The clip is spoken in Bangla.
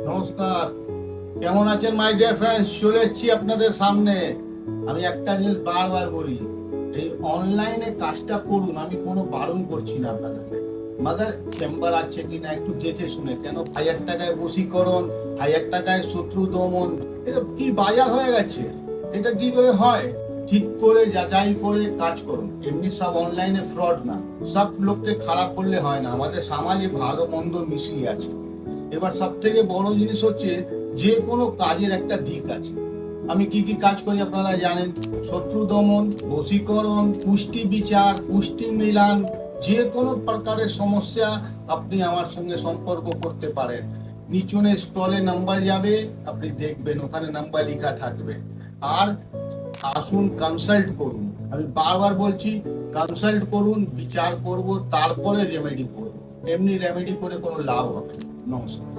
নমস্কার, কেমন আছেন মাই ডিয়ার ফ্রেন্ডস? চলে এসেছি আপনাদের সামনে। আমি একটা জিনিস বারবার বলি, এই অনলাইনে কাজটা করুন, আমি কোনো বারণ করছি না আপনাদেরকে, মাগার চেম্বার আছে কিনা একটু দেখে শুনে। কেন 1000 টাকায় বশীকরণ, 1000 টাকায় শত্রু দমন, এটা কি বাজার হয়ে গেছে? এটা কি করে হয়? ঠিক করে যাচাই করে কাজ করুন। এমনি সব অনলাইনে ফ্রড না, সব লোককে খারাপ করলে হয় না। আমাদের সমাজে ভালো মন্দ মিশিয়ে আছে। এবার সব থেকে বড় জিনিস হচ্ছে, যে কোনো কাজের একটা দিক আছে। আমি কি কি কাজ করি আপনারা জানেন। শত্রু দমন, বশীকরণ, পুষ্টি বিচার, পুষ্টি মিলান। যে কোনো প্রকারের সমস্যা আপনি আমার সঙ্গে সম্পর্ক করতে পারেন। নিচনে স্টলে নাম্বার যাবে, আপনি দেখবেন ওখানে নাম্বার লেখা থাকবে। আর আসুন কনসাল্ট করুন। আমি বারবার বলছি, কনসাল্ট করুন, বিচার করব, তারপরে রেমেডি করব। এমনি রেমেডি করে কোনো লাভ হবে না। নমস্কার।